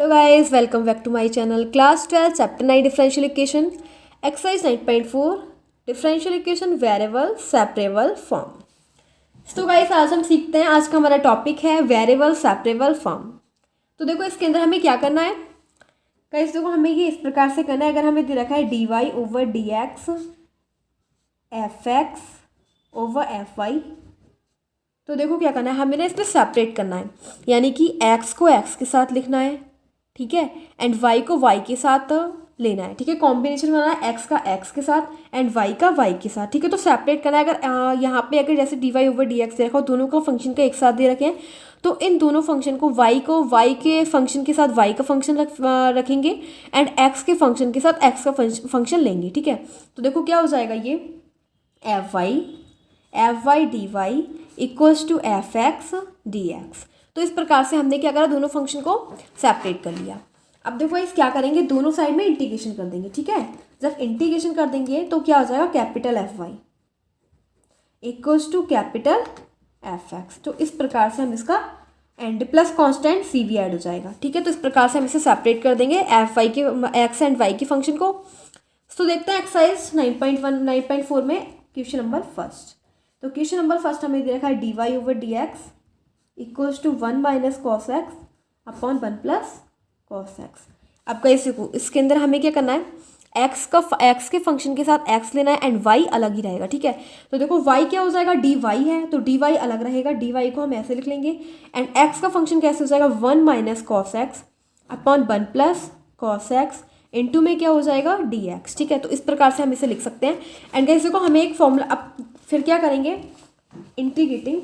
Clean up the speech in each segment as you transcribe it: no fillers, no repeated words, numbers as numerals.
Hello guys, welcome back to my channel. Class 12 chapter 9 differential equation exercise 9.4 differential equation variable separable form. तो guys आज हम सीखते हैं, आज का हमारा टॉपिक है वेरिएबल सेपरेबल फॉर्म। तो देखो इसके अंदर हमें क्या करना है गाइस, देखो हमें ये इस प्रकार से करना है। अगर हमें दे रखा है dy over D X F X over F Y, तो देखो क्या करना है, हमें ना इसमें सेपरेट करना है, यानी कि x को x के साथ लिखना है, ठीक है, एंड y को y के साथ लेना है, ठीक है। कॉम्बिनेशन बनाना है x का x के साथ एंड y का y के साथ, ठीक है। तो सेपरेट करना है। अगर यहाँ पे अगर जैसे dy ओवर डी एक्स दे रखा हो, दोनों का फंक्शन का एक साथ दे रखे हैं, तो इन दोनों फंक्शन को y के फंक्शन के साथ y का फंक्शन रखेंगे एंड x के फंक्शन के साथ x का फंक्शन लेंगे, ठीक है। तो देखो क्या हो जाएगा, ये F Y D Y equals to F X D X. तो इस प्रकार से हमने क्या करा, दोनों फंक्शन को सेपरेट कर लिया। अब देखो इस क्या करेंगे, दोनों साइड में इंटीग्रेशन कर देंगे, ठीक है। जब इंटीग्रेशन कर देंगे तो क्या हो जाएगा, capital F Y equals to capital F X. तो इस प्रकार से हम इसका एंड प्लस कांस्टेंट सी भी ऐड हो जाएगा, ठीक है। तो इस प्रकार से हम इसे सेपरेट कर देंगे एफ वाई के एक्स एंड वाई के फंक्शन को। तो देखते हैं एक्सरसाइज 9.4 में क्वेश्चन नंबर फर्स्ट। तो क्वेश्चन नंबर फर्स्ट हमें दे रखा है D Y over D x equals to 1 minus cos X upon 1 plus cos X. अब गाइस देखो इसके अंदर हमें क्या करना है, एक्स के फंक्शन के साथ एक्स लेना है एंड वाई अलग ही रहेगा, ठीक है। तो देखो वाई क्या हो जाएगा, डी वाई है, तो डी वाई अलग रहेगा, डी वाई को हम ऐसे लिख लेंगे एंड एक्स का फंक्शन कैसे हो जाएगा, 1 minus cos X upon 1 plus cos x into में क्या हो जाएगा, डी एक्स, ठीक है। तो इस प्रकार से हम इसे लिख सकते हैं। एंड गाइस देखो हमें एक फॉर्मूला, अब फिर क्या करेंगे, इंटीग्रेटिंग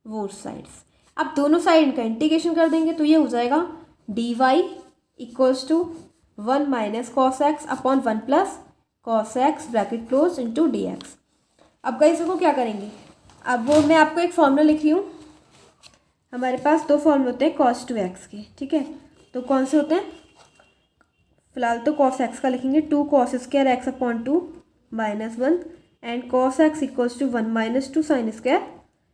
बोथ साइड्स। अब दोनों साइड का इंटीग्रेशन कर देंगे तो ये हो जाएगा D Y equals to 1 minus cos X upon 1 plus cos X bracket close into D X. अब गाइस देखो क्या करेंगे, अब वो मैं आपको एक फॉर्मूला लिख रही हूँ। हमारे पास दो फॉर्मूले होते हैं कॉस टू एक्स के, ठीक है। तो कौन से होते हैं, फिलहाल तो कॉस एक्स का लिखेंगे, 2 cos square X upon 2 minus 1 and cos X equals to 1 minus 2 sine square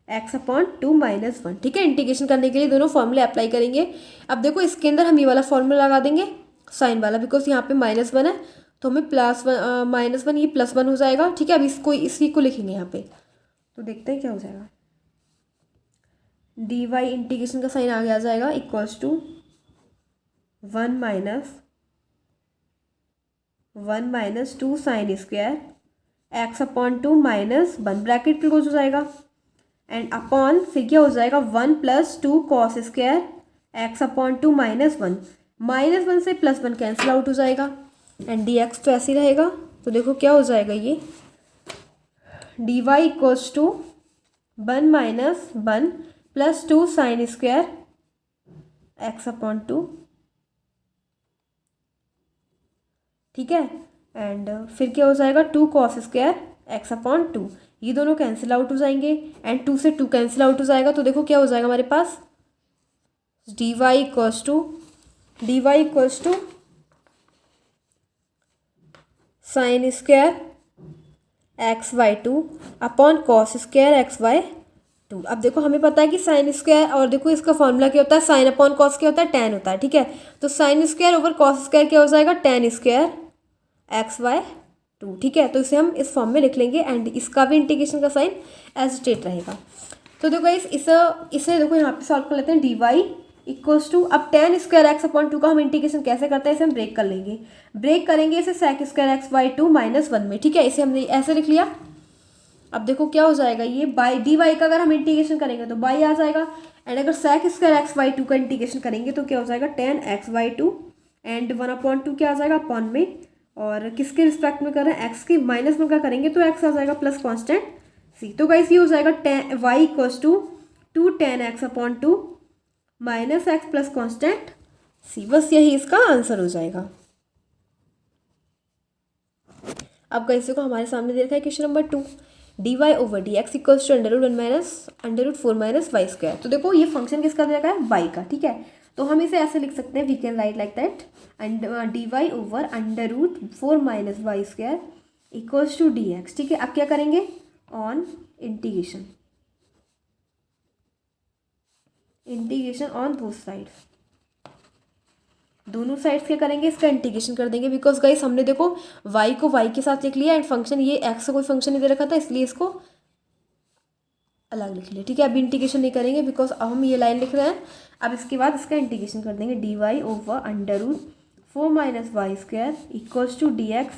X upon 2 minus 1, ठीक है। इंटीग्रेशन करने के लिए दोनों फॉर्मूले अप्लाई करेंगे। अब देखो इसके अंदर हम ये वाला फॉर्मूला लगा देंगे साइन वाला, बिकॉज यहाँ पे -1 है तो हमें -1 ये +1 हो जाएगा, ठीक है। अब इसी को लिखेंगे यहाँ पे, तो देखते हैं क्या हो जाएगा। डी वाई इंटीग्रेशन का साइन आगे आ जाएगा equals to 1 minus 2 sine square X upon 2 minus 1 bracket close हो जाएगा एंड अपॉन फिर क्या हो जाएगा 1 plus 2 cos square X upon 2 minus 1 से +1 कैंसिल आउट हो जाएगा एंड डी एक्स तो ऐसे ही रहेगा। तो देखो क्या हो जाएगा, ये D Y equals to 1 minus 1 plus 2 sine square X upon 2, ठीक है। एंड फिर क्या हो जाएगा 2 कॉस स्क्वायर एक्स अपॉन 2, ये दोनों कैंसिल आउट हो जाएंगे एंड 2 से 2 कैंसिल आउट हो जाएगा। तो देखो क्या हो जाएगा हमारे पास, D Y equals to sine square X Y 2 upon cos square X Y 2। अब देखो हमें पता है कि साइन स्क्वायर, और देखो इसका फॉर्मूला क्या होता है, साइन अपॉन कॉस क्या होता है, tan होता है, ठीक है। तो sine square over cos square क्या हो जाएगा, tan स्क्वायर एक्स वाई 2, ठीक है। तो इसे हम इस फॉर्म में लिख लेंगे एंड इसका भी इंटीग्रेशन का साइन एज स्टेट रहेगा। तो देखो इसे देखो यहाँ पे सॉल्व कर लेते हैं, डी वाई इक्वल्स टू, अब tan स्क्वायर एक्स अपॉन 2 का हम इंटीग्रेशन कैसे करते हैं, इसे हम ब्रेक कर लेंगे, ब्रेक करेंगे इसे sec square X Y 2 minus 1 में, ठीक है। इसे हमने ऐसे लिख लिया। अब देखो क्या हो जाएगा, ये बाई डी वाई का अगर हम इंटीग्रेशन करेंगे तो बाई आ जाएगा एंड अगर sec स्क्वायर एक्स वाई 2 का इंटीग्रेशन करेंगे तो क्या हो जाएगा tan एक्स वाई 2 एंड 1/2 क्या आ जाएगा अपॉन में, और किसके रिस्पेक्ट में कर रहे हैं, एक्स की -1 का करेंगे तो एक्स आ जाएगा प्लस कॉन्स्टेंट सी। तो गाइस ये हो जाएगा Y equals to 2 tan X upon 2 minus X plus constant C, बस यही इसका आंसर हो जाएगा। अब गाइस को हमारे सामने दे रखा है question number 2, D Y over D x equals to √4 minus Y square. तो देखो ये फंक्शन किसका दे रखा है, वाई का, ठीक है। तो हम इसे ऐसे लिख सकते हैं, we can write like that D Y over √4 minus Y square equals to D x, ठीक है। अब क्या करेंगे, on integration, integration on both sides, दोनों साइड्स क्या करेंगे, इसका इंटीग्रेशन कर देंगे। बिकॉज गाइस हमने देखो y को y के साथ लिख लिया एंड फंक्शन ये x का कोई फंक्शन नहीं दे रखा था, इसलिए इसको अलग लिख लिया। ठीक है, अभी इंटीग्रेशन नहीं करेंगे बिकॉज अब हम ये लाइन लिख रहे हैं। अब इसके बाद इसका इंटीग्रेशन कर देंगे, dy over under root 4 minus Y square equals to D x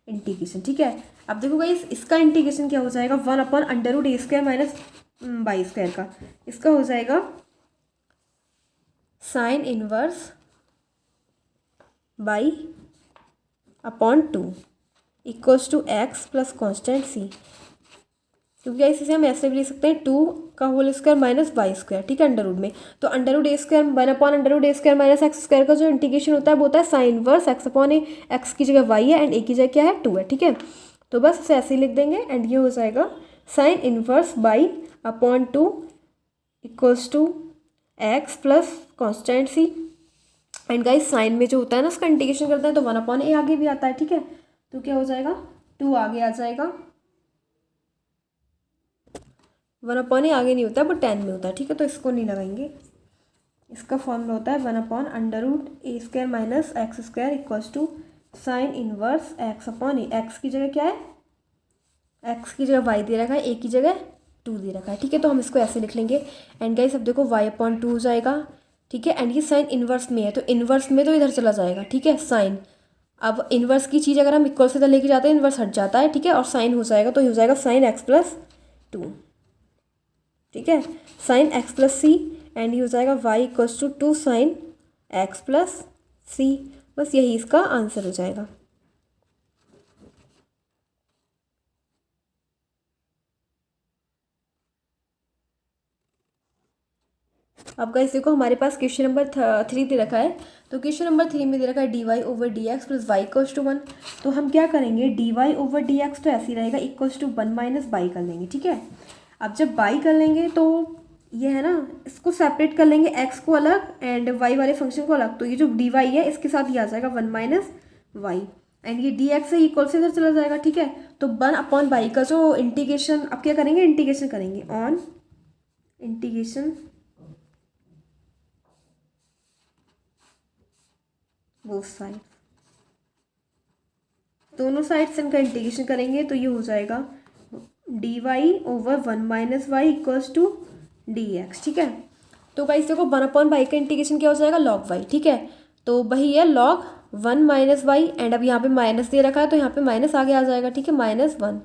integration. ठीक है, अब देखो गाइस इसका इंटीग्रेशन क्या हो जाएगा, 1 upon under root A square minus Y square का, इसका हो जाएगा sine inverse by upon 2 equals to X plus constant C, क्योंकि इसे हम ऐसे भी लिख सकते हैं 2 का whole square minus Y square. ठीक है, अंडर रूट में तो under root A square 1 upon under root A square minus x square का जो इंटीग्रेशन होता है वो होता है sine inverse X upon A, X की जगह वाई है एंड ए की जगह क्या है 2 है। ठीक है, तो बस इसे ऐसे ही लिख देंगे एंड ये हो जाएगा sine inverse by upon 2 equals to X plus constant C. And guys sine में जो होता है ना उसका इंटीग्रेशन करते हैं तो 1 अपॉन ए आगे भी आता है। ठीक है, तो क्या हो जाएगा 2 आगे आ जाएगा, 1 अपॉन ए आगे नहीं होता है बट 10 में होता है। ठीक है, तो इसको नहीं लगाएंगे, इसका फॉर्मूला होता है 1 upon under root A square minus x square equals to sine inverse X upon A, X की जगह क्या है, एक्स की जगह वाई दे रखा है, ए की जगह 2 दे रखा है। ठीक है, तो हम इसको ऐसे लिख लेंगे एंड गाइस अब देखो वाई अपॉन 2 हो जाएगा। ठीक है, एंड ये साइन इनवर्स में है तो इनवर्स में तो इधर चला जाएगा। ठीक है, साइन अब इनवर्स की चीज़ अगर हम इक्वल से इधर लेके जाते हैं इनवर्स हट जाता है। ठीक है, और साइन हो जाएगा तो ये हो जाएगा साइन एक्स प्लस 2। ठीक है, sine X plus C and ये हो जाएगा Y equals to 2 sine X plus C. बस यही इसका आंसर हो जाएगा। अब गाइस देखो हमारे पास क्वेश्चन नंबर 3 दे रखा है, तो क्वेश्चन नंबर 3 में दे रखा है D Y over D X plus Y equals to 1। तो हम क्या करेंगे, D Y over D X तो ऐसे ही रहेगा इक्वल्स टू 1 माइनस बाई कर लेंगे। ठीक है, अब जब बाई कर लेंगे तो ये है ना इसको सेपरेट कर लेंगे, एक्स को अलग एंड वाई वाले फंक्शन को अलग, तो ये जो डी वाई है इसके साथ ये आ जाएगा 1 माइनस वाई एंड ये डी एक्स है इक्वल से इधर चला जाएगा। ठीक है, तो 1 अपॉन बाई का जो इंटीग्रेशन अब क्या करेंगे, इंटीग्रेशन करेंगे ऑन इंटीग्रेशन बोथ साइड, दोनों साइड से इनका इंटीग्रेशन करेंगे तो ये हो जाएगा D Y over 1 minus Y equals to D x. ठीक है, तो गाइस देखो 1 अपॉन वाई का इंटीग्रेशन क्या हो जाएगा, लॉग वाई। ठीक है, तो वही है लॉग 1 माइनस वाई एंड अब यहाँ पे माइनस दे रखा है तो यहाँ पे माइनस आगे आ जाएगा। ठीक है, -1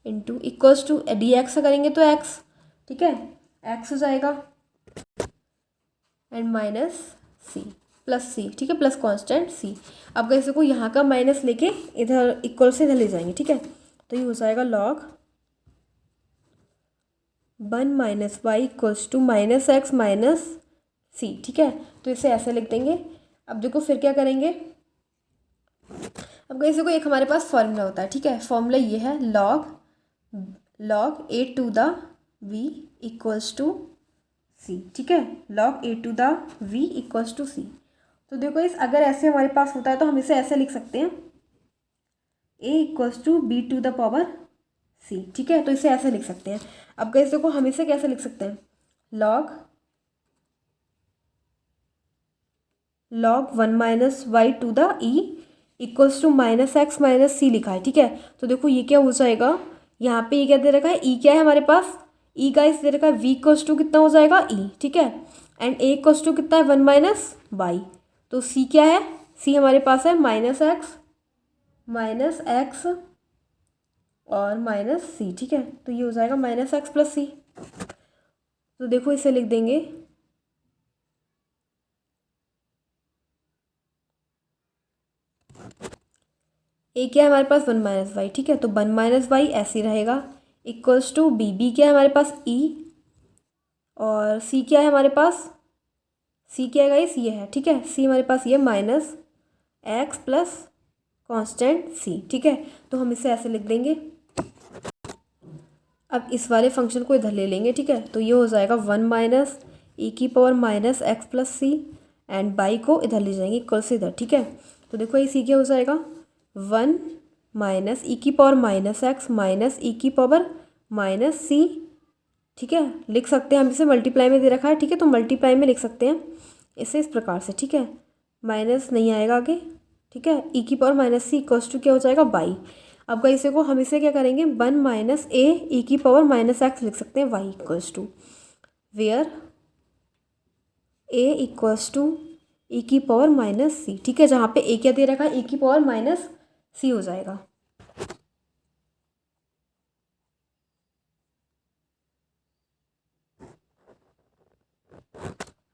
into equals to D X करेंगे तो एक्स। ठीक है, एक्स हो जाएगा and minus C plus C. ठीक है, प्लस कांस्टेंट सी। अब गाइस देखो यहाँ का माइनस लेके इधर इक्वल से इधर ले जाएंगे। ठीक है, तो ये हो जाएगा log 1 minus Y equals to minus X minus C. ठीक है, तो इसे ऐसे लिख देंगे। अब देखो फिर क्या करेंगे, अब गाइस देखो एक हमारे पास फॉर्मूला होता है। ठीक है, फॉर्मूला ये है log A to the V equals to C. ठीक है, log A to the V equals to C. तो देखो इस अगर ऐसे हमारे पास होता है तो हम इसे ऐसे लिख सकते हैं a equals to B to the power c। ठीक है, तो इसे ऐसे लिख सकते हैं। अब गाइस देखो हम इसे कैसे लिख सकते हैं, log 1 minus Y to the e equals to minus X minus C लिखा है। ठीक है, तो देखो ये क्या हो जाएगा, यहाँ पे ये क्या दे रखा है, e क्या है हमारे पास, e गाइस दे रखा है v इक्वल्स टू कितना हो जाएगा e। ठीक है, एंड a इक्वल्स टू कितना है 1 माइनस वाई, तो c क्या है, c हमारे पास है माइनस एक्स और माइनस सी। ठीक है, तो ये हो जाएगा माइनस एक्स प्लस सी। तो देखो इसे लिख देंगे ए क्या है हमारे पास 1 माइनस वाई। ठीक है, तो 1 माइनस वाई ऐसे ही रहेगा इक्वल्स टू बी क्या है हमारे पास e और सी क्या है हमारे पास, सी क्या है गाइस ये है। ठीक है, सी हमारे पास ये माइनस एक्स प्लस कांस्टेंट सी। ठीक है, तो हम इसे ऐसे लिख देंगे। अब इस वाले फंक्शन को इधर ले लेंगे। ठीक है, तो ये हो जाएगा 1 माइनस ई की power minus X plus C and Y को इधर ले जाएंगे इक्वल से इधर। ठीक है, तो देखो ये सी क्या हो जाएगा 1 माइनस ई की power minus X minus E की पावर माइनस सी। ठीक है, लिख सकते हैं हम इसे, मल्टीप्लाई में दे रखा है, ठीक है, तो मल्टीप्लाई में लिख सकते हैं इसे इस प्रकार से, ठीक है, माइनस नहीं आएगा आगे, ठीक है, ई की power minus C equals to क्या हो जाएगा वाई। अब गाइस देखो हम इसे क्या करेंगे, 1 माइनस ए ई की पावर माइनस एक्स लिख सकते हैं Y equals to where A equals to E की पावर माइनस सी, ठीक है, जहाँ पे ए क्या दे रखा है, ई की पावर माइनस सी हो जाएगा।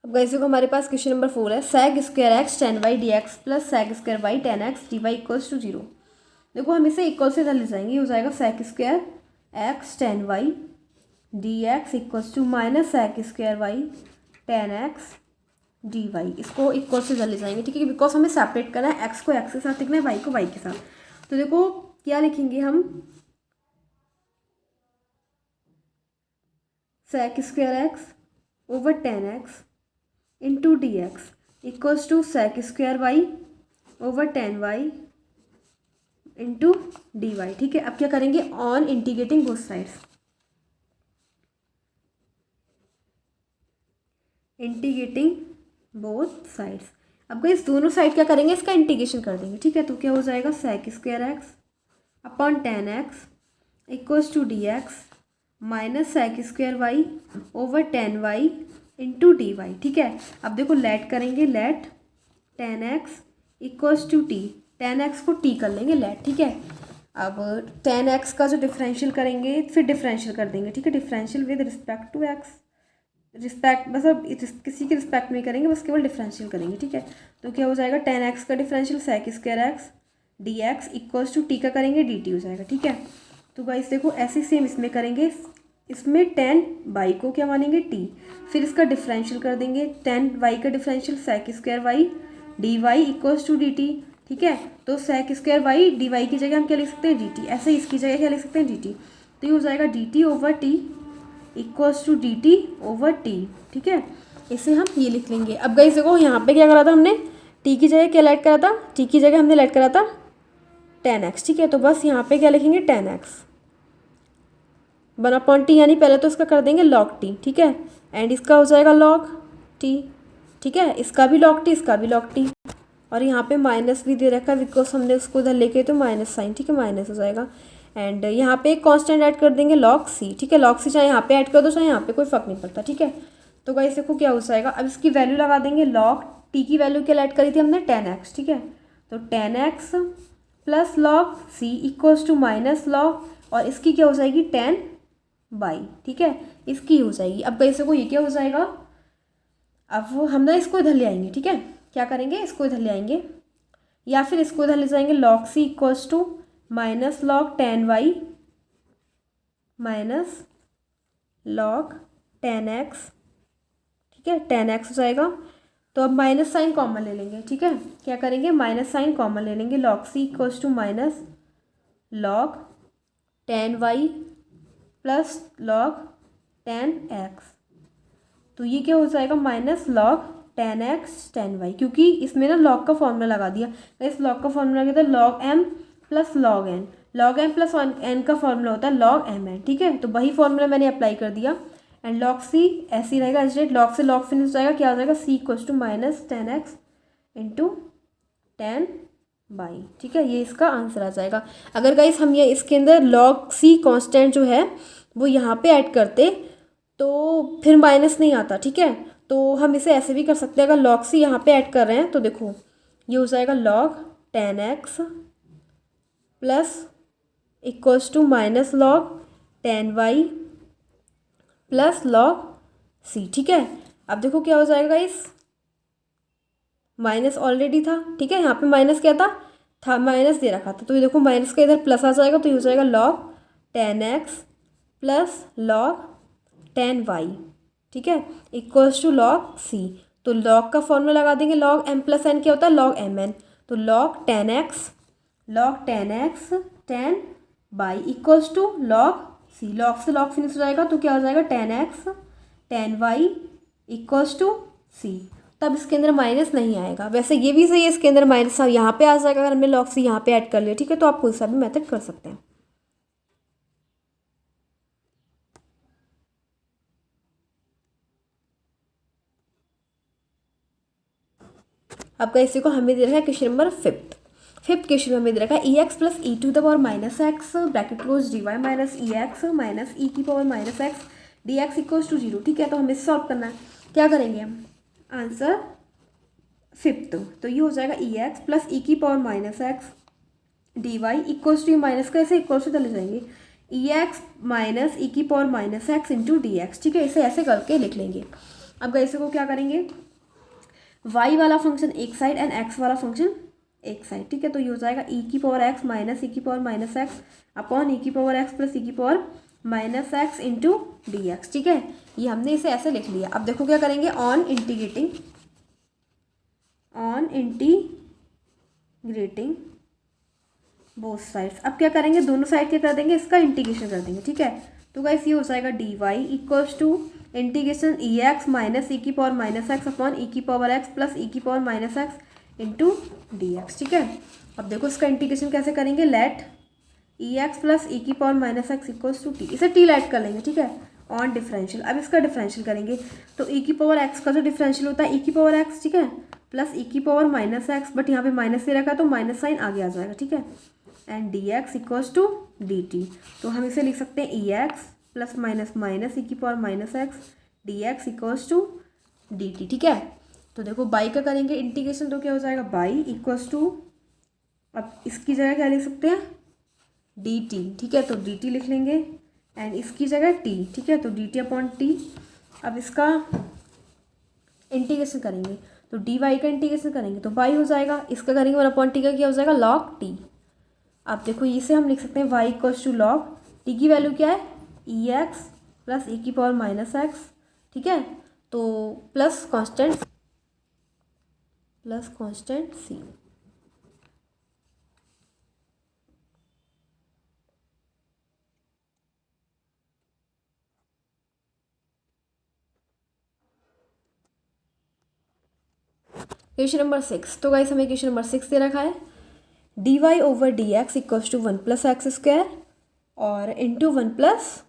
अब गाइस देखो हमारे पास क्वेश्चन नंबर 4 है, sec square X ten Y D X plus sec square Y tan X D Y equals to 0। देखो हम इसे इक्वल से इधर ले जाएंगे, ये हो जाएगा sec square X ten Y D x equals to minus sec square Y tan X D Y, इसको इक्वल से इधर ले जाएंगे, ठीक है, बिकॉज हमें सेपरेट करना है, एक्स को एक्स के साथ लिखना है, वाई को वाई के साथ। तो देखो क्या लिखेंगे हम, sec square X over tan X into D x equals to sec square Y over tan Y into D Y, ठीक है। अब क्या करेंगे, on integrating both sides, integrating both sides. अब इस दोनों साइड क्या करेंगे, इसका इंटीग्रेशन कर देंगे, ठीक है, तो क्या हो जाएगा sec square X upon tan X equals to D X minus sec square Y over tan Y into D Y, ठीक है। अब देखो लेट करेंगे, let tan X equals to T, tan X को टी कर लेंगे लेट, ठीक है। अब टेन एक्स का जो डिफरेंशियल करेंगे फिर डिफरेंशियल कर देंगे, ठीक है, differential with respect to X, respect मतलब किसी के रिस्पेक्ट में करेंगे, बस केवल डिफरेंशियल करेंगे, ठीक है। तो क्या हो जाएगा, टेन एक्स का differential sec square X D x equals to T का करेंगे डी टी हो जाएगा, ठीक है। तो गाइस देखो ऐसे सेम इसमें करेंगे, इसमें टेन वाई को क्या मानेंगे टी, फिर इसका डिफरेंशियल कर देंगे, टेन वाई का differential sec square Y D Y equals to D T, ठीक है। तो sec square Y D Y की जगह हम क्या लिख सकते हैं डी टी, ऐसे ही इसकी जगह क्या लिख सकते हैं डी टी, तो ये हो जाएगा D T over T equals to D T over T, ठीक है, इसे हम ये लिख लेंगे। अब गाइस देखो यहाँ पे क्या करा था हमने, टी की जगह क्या लेट करा था, टी की जगह हमने लेट करा था टेन एक्स, ठीक है, तो बस यहाँ पे क्या लिखेंगे ten x one upon T, यानी पहले तो इसका कर देंगे लॉग टी, ठीक है, एंड इसका हो जाएगा लॉग टी, ठीक है, इसका भी लॉग टी, इसका भी लॉग टी, और यहाँ पे माइनस भी दे रखा है बिकॉज हमने उसको इधर लेके तो माइनस साइन, ठीक है, माइनस हो जाएगा, एंड यहाँ पे एक कांस्टेंट ऐड कर देंगे log c, ठीक है, log c चाहे यहाँ पे ऐड कर दो चाहे यहाँ पे, कोई फर्क नहीं पड़ता, ठीक है। तो गाइस देखो क्या हो जाएगा, अब इसकी वैल्यू लगा देंगे, log t की वैल्यू क्या ऐड करी थी हमने टेन एक्स, ठीक है, तो tan X plus log c equals to minus log, और इसकी क्या हो जाएगी टेन बाई, ठीक है, इसकी हो जाएगी। अब गाइस देखो ये क्या हो जाएगा, अब हम ना इसको इधर ले आएंगे, ठीक है, क्या करेंगे इसको इधर ले आएंगे, या फिर इसको इधर ले जाएंगे, log c equals to minus log ten Y minus log ten X, ठीक है, टेन एक्स हो जाएगा। तो अब माइनस साइन कॉमन ले लेंगे, ठीक है, क्या करेंगे माइनस साइन कॉमन ले लेंगे, log c equals to minus log ten Y plus log ten X, तो ये क्या हो जाएगा minus log ten X ten Y, क्योंकि इसमें ना लॉग का फॉर्मूला लगा दिया, इस लॉग का फॉर्मूला क्या था log M plus log N, log M plus N का फॉर्मूला होता है लॉग एम एन, ठीक है, तो वही फॉर्मूला मैंने अप्लाई कर दिया, एंड log c ऐसे ही रहेगा, एज लॉग से log फिनिश हो जाएगा, क्या हो जाएगा c equals to minus tan X into tan Y, ठीक है, ये इसका आंसर आ जाएगा। अगर गाइस हम ये इसके अंदर log c कांस्टेंट जो है वो यहाँ पे ऐड करते तो फिर माइनस नहीं आता, ठीक है, तो हम इसे ऐसे भी कर सकते हैं, अगर log c यहाँ पे ऐड कर रहे हैं तो देखो ये हो जाएगा log ten X plus equals to minus log ten Y plus log C, ठीक है। अब देखो क्या हो जाएगा, इस माइनस ऑलरेडी था, ठीक है, यहाँ पे माइनस क्या था माइनस दे रखा था, तो ये देखो माइनस का इधर प्लस आ जाएगा, तो ये हो जाएगा log ten X plus log ten Y, ठीक है, इक्वल्स टू लॉग सी, तो लॉग का फॉर्मूला लगा देंगे, लॉग एम प्लस एन क्या होता है लॉग एम एन, तो log ten X ten by equals to log C, log से लॉग फिनिश हो जाएगा, तो क्या हो जाएगा ten X ten Y equals to C, तब इसके अंदर माइनस नहीं आएगा। वैसे ये भी सही है, इसके अंदर माइनस यहाँ पे आ जाएगा अगर हमने लॉग सी यहाँ पे ऐड कर लिया, ठीक है, तो आप कोई सा भी मेथड कर सकते हैं। आपका इसी को हमें दे रखा है क्वेश्चन नंबर फिफ्थ क्वेश्चन में हमें दे रखा है E X plus E to the power minus X bracket close D Y minus E X minus E की power minus x D x equals to 0। ठीक है, तो हमें सॉल्व करना है। क्या करेंगे हम? आंसर फिफ्थ, तो ये हो जाएगा ई एक्स प्लस ई की power minus x D Y equals to minus का ऐसे इक्वल्स टू चले जाएंगे ई एक्स माइनस ई की power minus X into D x. ठीक है, इसे ऐसे करके लिख लेंगे। अब इसे को क्या करेंगे? y वाला फंक्शन एक साइड एंड x वाला फंक्शन एक साइड। ठीक है, तो ये हो जाएगा e की पावर x माइनस e की power minus X upon e की पावर x प्लस e की power minus X into D x. ठीक है, ये हमने इसे ऐसे लिख लिया। अब देखो क्या करेंगे? On integrating both sides. अब क्या करेंगे? दोनों साइड क्या कर देंगे? इसका इंटीग्रेशन कर देंगे। ठीक है, तो गाइस ये हो जाएगा D Y equals to integration E X minus E की power minus X upon E की पावर एक्स प्लस ई की power minus X into D x. ठीक है, अब देखो इसका इंटीग्रेशन कैसे करेंगे? Let E X plus E की power minus X equals to T, इसे टी लेट कर लेंगे। ठीक है, ऑन डिफरेंशियल। अब इसका डिफरेंशियल करेंगे तो ई की पावर एक्स का जो डिफरेंशियल होता है ई की पावर एक्स, ठीक है, प्लस ई की पावर माइनस एक्स, बट यहाँ पे माइनस दे रखा है तो माइनस साइन आगे आ जाएगा। ठीक है, and D x equals to D T, तो हम इसे लिख सकते हैं E X plus minus minus E की power minus x D x equals to D T. ठीक है, तो देखो बाई का करेंगे इंटीग्रेशन तो क्या हो जाएगा? बाई इक्वल्स टू, अब इसकी जगह क्या लिख सकते हैं? D T. ठीक है, तो डी टी लिख लेंगे एंड इसकी जगह टी। ठीक है, तो डी टी अपॉन टी। अब इसका इंटीग्रेशन करेंगे तो डी वाई का इंटीग्रेशन करेंगे तो बाई हो जाएगा, इसका करेंगे 1/t का क्या हो जाएगा? Log T. अब देखो इसे हम लिख सकते हैं y equals to log T की वैल्यू क्या है? ई एक्स प्लस ई की पावर माइनस एक्स। ठीक है, तो प्लस कांस्टेंट सी। क्वेश्चन नंबर 6, तो गाइस हमें क्वेश्चन नंबर 6 दे रखा है D Y over D x equals to 1 plus x square और इंटू 1 प्लस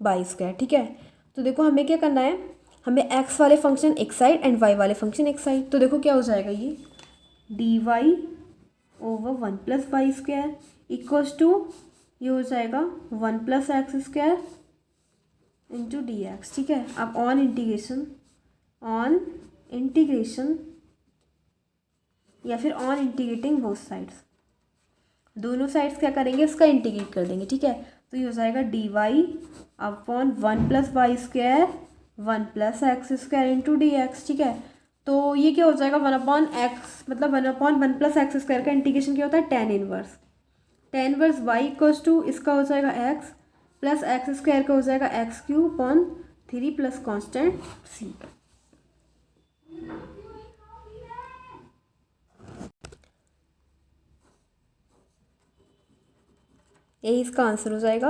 वाई स्क्वायर। ठीक है, तो देखो हमें क्या करना है? हमें x वाले फंक्शन एक साइड एंड y वाले फंक्शन एक साइड। तो देखो क्या हो जाएगा? ये D Y over 1 plus Y square equals to ये हो जाएगा 1 plus x square into D x. ठीक है, अब ऑन इंटीग्रेशन या फिर ऑन इंटीग्रेटिंग बोथ साइड्स, दोनों साइड्स क्या करेंगे? इसका इंटीग्रेट कर देंगे। ठीक है, तो ये हो जाएगा D y upon 1 plus Y square 1 plus x square into D x. ठीक है, तो ये क्या हो जाएगा? 1/x मतलब 1/1 प्लस एक्स स्क्वायर का इंटीग्रेशन क्या होता है? tan inverse y equals to इसका हो जाएगा x प्लस एक्स स्क्वायर का हो जाएगा X cube upon 3 plus constant C. यही इसका आंसर हो जाएगा।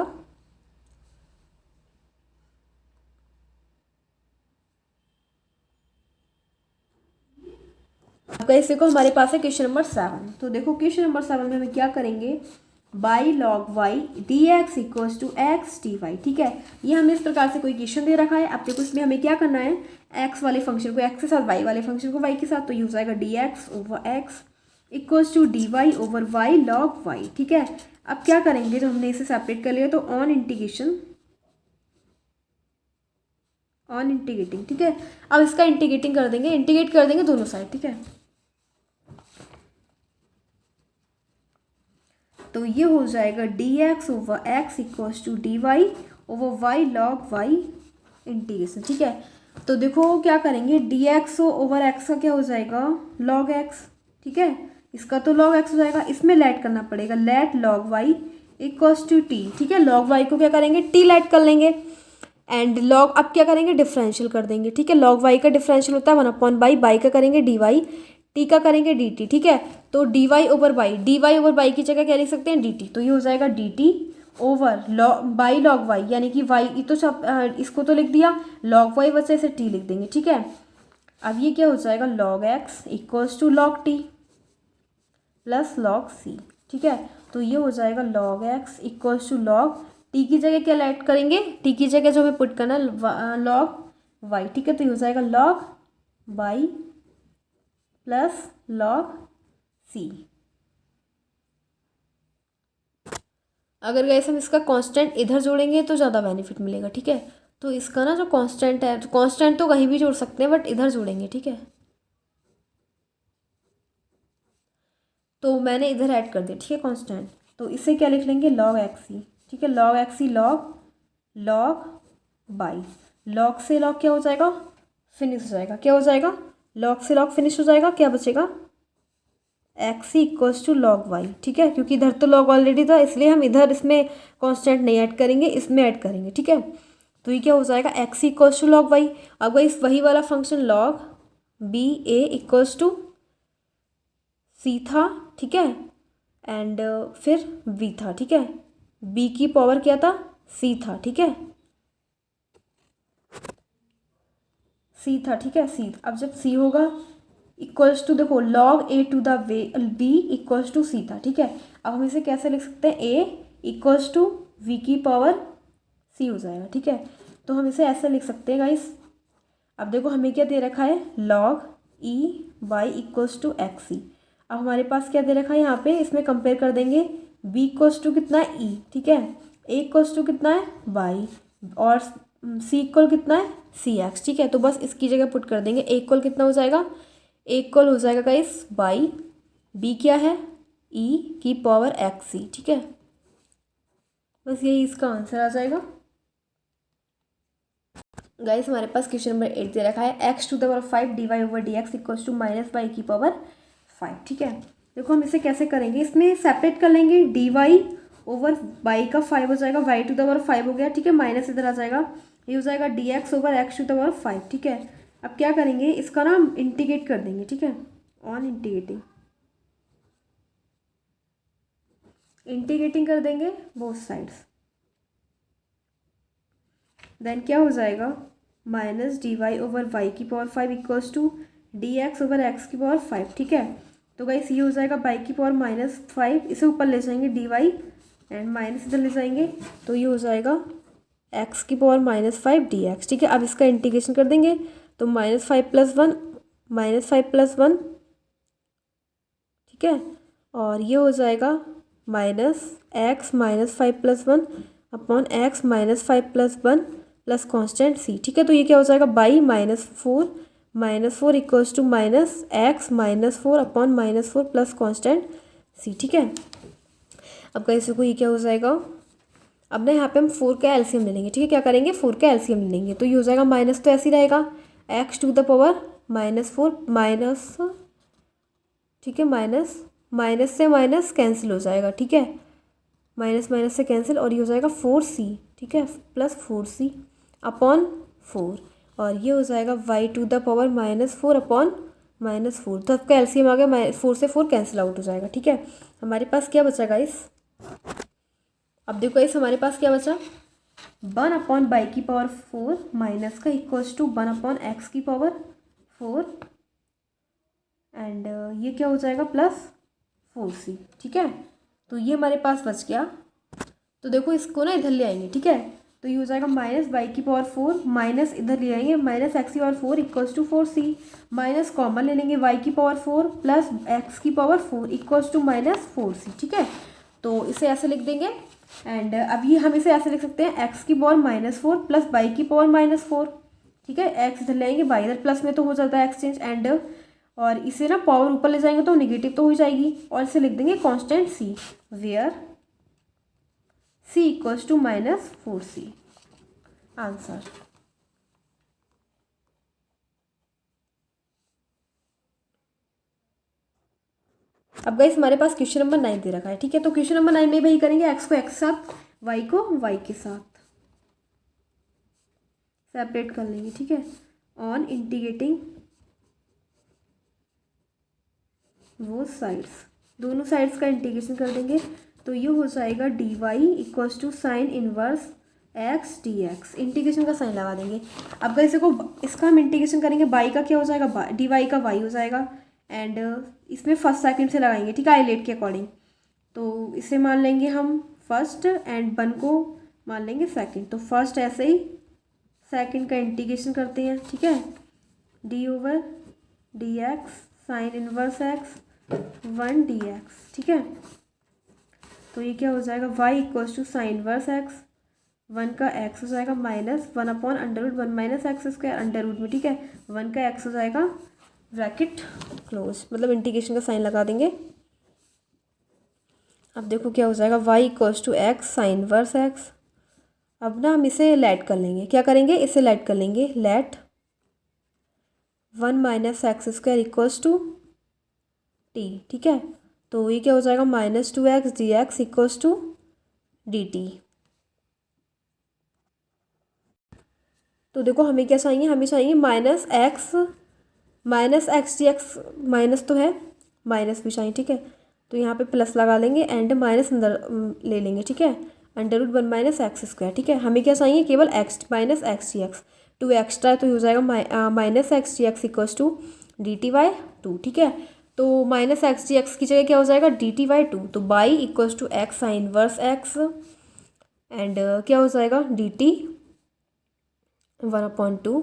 आपका इसे को हमारे पास है क्वेश्चन नंबर 7। तो देखो क्वेश्चन नंबर 7 में हमें क्या करेंगे? By log y D x equals to x D Y. ठीक है, ये हमें इस प्रकार से कोई क्वेश्चन दे रखा है। अब देखो इसमें हमें क्या करना है? एक्स वाले फंक्शन को एक्स के साथ, वाई वाले फंक्शन को वाई के साथ, तो ये हो जाएगा d x over x equals to d Y over y log y. ठीक है, अब क्या करेंगे? जो हमने इसे सेपरेट कर लिया तो ऑन इंटीग्रेटिंग। ठीक है, अब इसका इंटीग्रेट कर देंगे दोनों साइड। ठीक है, तो ये हो जाएगा d x over x equals to d Y over y log y integration. ठीक है, तो देखो क्या करेंगे? डी एक्स ओवर एक्स का क्या हो जाएगा? Log x. ठीक है, इसका तो लॉग एक्स हो जाएगा, इसमें लेट करना पड़ेगा, let log y equals to t. ठीक है, लॉग वाई को क्या करेंगे? टी लेट कर लेंगे एंड लॉग, अब क्या करेंगे? डिफरेंशियल कर देंगे। ठीक है, लॉग वाई का डिफरेंशियल होता है 1/बाई, बाई का करेंगे डी वाई, टी का करेंगे डी टी। ठीक है, तो डी वाई ओवर बाई की जगह क्या लिख सकते हैं? D T. तो ये हो जाएगा D T over by log y, यानी कि वाई तो सब इसको तो लिख दिया, लॉग वाई बचे से टी लिख देंगे। ठीक है, अब ये क्या हो जाएगा? Log X equals to log T plus log C. ठीक है, तो ये हो जाएगा log X equals to log T की जगह क्या ऐड करेंगे? टी की जगह जो हमें पुट करना लॉग वाई। ठीक है, तो ये हो जाएगा लॉग वाई प्लस लॉग सी। अगर गाइस हम इसका कांस्टेंट इधर जोड़ेंगे तो ज़्यादा बेनिफिट मिलेगा, ठीक है। तो इसका ना जो कांस्टेंट है, कांस्टेंट तो कहीं भी जोड़ सकते हैं बट इधर जोड़ेंगे, ठीक है। तो मैंने इधर ऐड कर दिया, ठीक है, कांस्टेंट। तो इसे क्या लिख लेंगे, लॉग एक्स सी, ठीक है। Log x c log log by, log से लॉग क्या हो जाएगा, फिनिश हो जाएगा। क्या हो जाएगा, लॉग से लॉग फिनिश हो जाएगा। क्या बचेगा, x C equals to log y, ठीक है। क्योंकि इधर तो लॉग ऑलरेडी था, इसलिए हम इधर इसमें कांस्टेंट नहीं ऐड करेंगे, इसमें ऐड करेंगे, ठीक है। तो ये क्या हो जाएगा, X C equals to log Y. अब इस वही वाला function log B A equals to C था, ठीक है, एंड फिर वी था, ठीक है। बी की पावर क्या था, सी था, ठीक है, सी था, ठीक है, सी। अब जब सी होगा इक्वल्स टू, देखो log A to the way B equals to C था, ठीक है। अब हम इसे कैसे लिख सकते हैं, ए इक्वल्स टू वी की पावर सी हो जाएगा, ठीक है। तो हम इसे ऐसे लिख सकते हैं गाइस। अब देखो हमें क्या दे रखा है, log E Y equals to X C. अब हमारे पास क्या दे रखा है यहाँ पे, इसमें कंपेयर कर देंगे। बी इक्वल्स टू कितना है, ई, ठीक है। ए इक्वल्स टू कितना है, वाई, और सी इक्वल कितना है, सी एक्स, ठीक है। तो बस इसकी जगह पुट कर देंगे। ए इक्वल कितना हो जाएगा, ए इक्वल हो जाएगा गाइस बाई, बी क्या है, ई की पावर एक्स सी, ठीक है। बस यही इसका आंसर आ जाएगा। गाइस हमारे पास क्वेश्चन नंबर 8 दे रखा है, x to the power 5 d Y over D x equals to minus y की पावर 5, ठीक है। देखो हम इसे कैसे करेंगे, इसमें सेपरेट कर लेंगे। डी वाई ओवर वाई का 5 हो जाएगा, वाई टू द पावर 5 हो गया, ठीक है, माइनस इधर आ जाएगा, ये हो जाएगा d x over x to the power 5, ठीक है। अब क्या करेंगे, इसका ना इंटीग्रेट कर देंगे, ठीक है, ऑन इंटीग्रेटिंग, इंटीग्रेटिंग कर देंगे बोथ साइड्स। देन क्या हो जाएगा, minus D Y over Y की power 5 equals to D x over X की पावर 5, ठीक है। तो गाइस ये हो जाएगा वाई की पावर -5, इसे ऊपर ले जाएंगे डी वाई एंड माइनस इधर ले जाएंगे, तो ये हो जाएगा एक्स की पावर -5 डी एक्स, ठीक है। अब इसका इंटीग्रेशन कर देंगे, तो -5 + 1 -5 + 1, ठीक है, और ये हो जाएगा -x -5 + 1 upon x -5 + 1 plus constant C, ठीक है। तो ये क्या हो जाएगा, by -4 equals to -x -4 upon -4 plus constant C, ठीक है। अब कैसे को ये क्या हो जाएगा, अब ना यहाँ पे हम 4 का एलसीएम ले लेंगे, ठीक है। क्या करेंगे, 4 का एलसीएम ले लेंगे, तो ये हो जाएगा माइनस, तो ऐसे ही रहेगा, x to the power -4 minus, ठीक है, माइनस से माइनस कैंसिल हो जाएगा, ठीक है, माइनस माइनस से कैंसिल, और ये हो जाएगा 4c, ठीक है, प्लस 4c अपॉन 4, और ये हो जाएगा y to the power -4 upon -4। तो आपका एलसीएम आ गया, 4 से 4 कैंसिल आउट हो जाएगा, ठीक है। हमारे पास क्या बचा गाइस, अब देखो गाइस हमारे पास क्या बचा, 1 अपॉन y की पावर 4 माइनस का इक्वल्स टू 1 अपॉन x की पावर 4 एंड ये क्या हो जाएगा, प्लस 4c, ठीक है। तो ये हमारे पास बच गया। तो देखो इसको ना इधर ले आएंगे, ठीक है, तो ये हो जाएगा माइनस वाई की पावर 4 माइनस इधर ले आएंगे माइनस एक्स की power 4 equals to 4c, minus common ले लेंगे वाई की पावर 4 प्लस एक्स की पावर 4 इक्वल्स टू -4c, ठीक है। तो इसे ऐसे लिख देंगे एंड अभी हम इसे ऐसे लिख सकते हैं, एक्स की पावर -4 प्लस वाई की पावर -4, ठीक है। एक्स इधर ले आएंगे, वाई इधर प्लस में तो हो जाता है एक्सचेंज एंड, और इसे ना पावर ऊपर ले जाएंगे तो नेगेटिव तो हो जाएगी, और इसे लिख देंगे constant c, where c equals to -4c, answer. अब गाइस हमारे पास क्वेश्चन नंबर 9 दे रखा है, ठीक है। तो क्वेश्चन नंबर 9 में वही करेंगे, x को x के साथ, y को y के साथ सेपरेट कर लेंगे, ठीक है, ऑन इंटीग्रेटिंग वो साइड्स, दोनों साइड्स का इंटीग्रेशन कर देंगे, तो ये हो जाएगा D Y equals to sine inverse x D x, integration का साइन लगा देंगे। अब गाइस को इसका हम इंटीग्रेशन करेंगे, बाई का क्या हो जाएगा, डी वाई का वाई हो जाएगा एंड इसमें फर्स्ट सेकंड से लगाएंगे, ठीक है, आइलेट के अकॉर्डिंग। तो इसे मान लेंगे हम फर्स्ट एंड 1 को मान लेंगे सेकंड, तो फर्स्ट ऐसे ही सेकंड का इंटीग्रेशन करते हैं, ठीक है, D over D x sine inverse x 1 dx, ठीक है। तो ये क्या हो जाएगा, y equals to sine inverse x 1 का x हो जाएगा minus 1/√1 minus x square under root में, ठीक है। 1 का x हो जाएगा ब्रैकेट क्लोज, मतलब इंटीग्रेशन का साइन लगा देंगे। अब देखो क्या हो जाएगा, y equals to x sine inverse x. अब ना हम इसे लेट कर लेंगे, क्या करेंगे, इसे लेट कर लेंगे, let 1 minus x square equals to t, ठीक है। तो ये क्या हो जाएगा, -2x dx equals to dt। तो देखो हमें क्या चाहिए, हमें चाहिए minus x D X, minus तो है, माइनस भी चाहिए, ठीक है। तो यहाँ पे प्लस लगा लेंगे एंड माइनस अंदर ले लेंगे, ठीक है। √1 माइनस एक्स स्क्वायर, ठीक है। हमें क्या चाहिए, केवल x minus x D x, 2 extra है तो हो जाएगा minus x D x equals to dt/2, ठीक है। तो माइनस एक्स डी एक्स की जगह क्या हो जाएगा, dt/2। तो by equals to x sine inverse x and क्या हो जाएगा, dt 1/2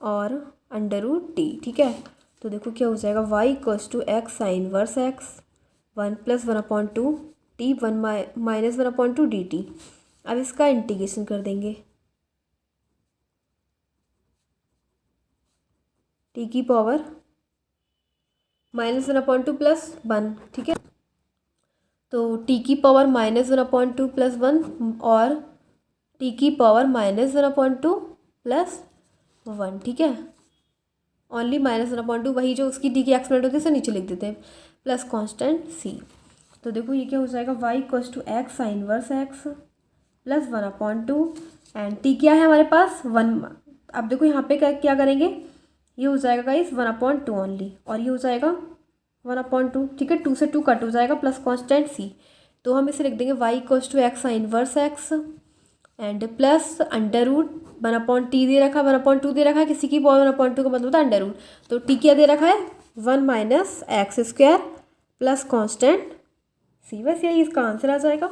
और √t, ठीक है। तो देखो क्या हो जाएगा, y equals to x sine inverse x 1 + 1/2 t 1 minus 1/2 dt। अब इसका इंटीग्रेशन कर देंगे, t की पावर -1/2 + 1, ठीक है। तो t की पावर -1/2 + 1 और t की पावर -1/2 + 1, ठीक है। ओनली -1/2, वही जो उसकी डी की एक्सपोनेंट होती है उसे नीचे लिख देते हैं, प्लस कांस्टेंट c। तो देखो ये क्या हो जाएगा, y equals to x sine inverse x + 1/2 and t क्या है हमारे पास 1। अब देखो यहाँ पे क्या करेंगे, ये हो जाएगा गाइस 1/2 ओनली, और ये हो जाएगा 1/2, ठीक है। 2 से 2 कट हो जाएगा, प्लस कांस्टेंट c। तो हम इसे लिख देंगे y equals to x sine inverse x and plus √1/t दे रखा है, 1/2 दे रखा है, किसी की पावर 1/2 का मतलब होता है अंडर रूट। तो t क्या दे रखा है, 1 minus x square plus constant c। बस यही इसका आंसर आ जाएगा।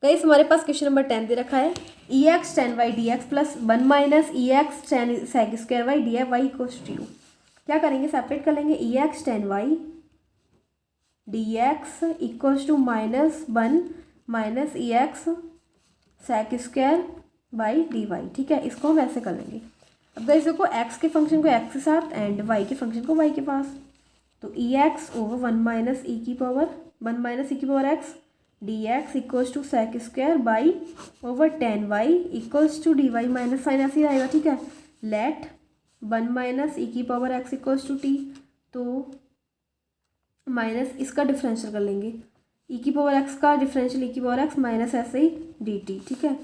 गाइस हमारे पास क्वेश्चन नंबर 10 दे रखा है, ex tan y dx plus 1 minus ex tan sec square y dy y equals to 0। क्या करेंगे, सेपरेट कर लेंगे, ex tan y dx equals to -1 minus ex sec square y dy, ठीक है। इसको हम ऐसे कर लेंगे। अब गाइस देखो x के फंक्शन को x के साथ एंड y के फंक्शन को y के पास, तो ex ओवर 1 माइनस e की power x dx equals to sec square by over tan y equals to dy minus sign ऐसे ही आएगा, ठीक है। लेट 1 माइनस e की power x equals to t, तो माइनस इसका डिफरेंशियल कर लेंगे, e की पावर x का डिफरेंशियल e की पावर x माइनस ऐसे ही dt, ठीक है।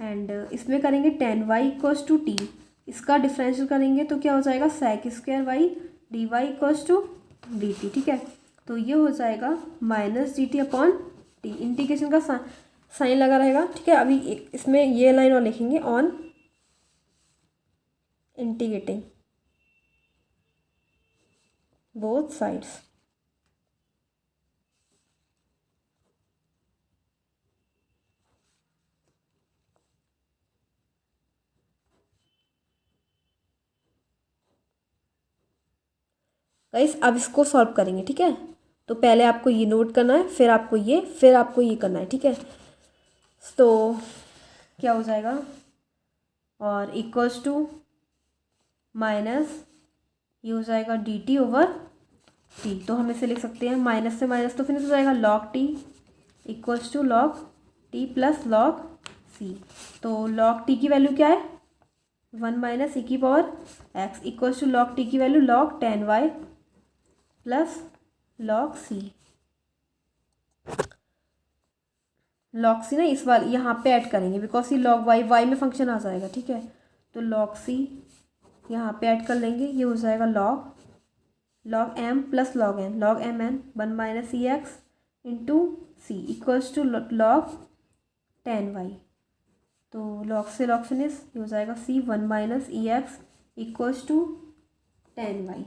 एंड इसमें करेंगे tan y equals to t, इसका डिफरेंशियल करेंगे तो क्या हो जाएगा, sec square y dy equals to dt, ठीक है। तो ये हो जाएगा -dt/t, इंटीग्रेशन का साइन लगा रहेगा, ठीक है। अभी इसमें ये लाइन और लिखेंगे, on integrating both sides. Guys अब इसको सॉल्व करेंगे, ठीक है। तो पहले आपको ये नोट करना है, फिर आपको ये करना है, ठीक है। तो क्या हो जाएगा, और इक्वल्स टू माइनस ये हो जाएगा dt ओवर t। तो हम इसे लिख सकते हैं, माइनस से माइनस तो फिनिश हो जाएगा, log t equals to log t plus log c। तो log t की वैल्यू क्या है, 1 माइनस e की power x equals to log t की value log tan y plus log c। log c ना इस वाले यहाँ पे ऐड करेंगे, बिकॉज ये log y में फंक्शन आ जाएगा, ठीक है। तो log c यहाँ पे ऐड कर लेंगे, ये हो जाएगा log m plus log mn 1 minus E x into c equals to log tan y। तो log से log फिनिश, ये हो जाएगा c 1 minus E x equals to tan y।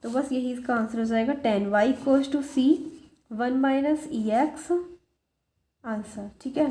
तो बस यही इसका आंसर हो जाएगा, tan y equals to c 1 minus E x answer. ठीक है।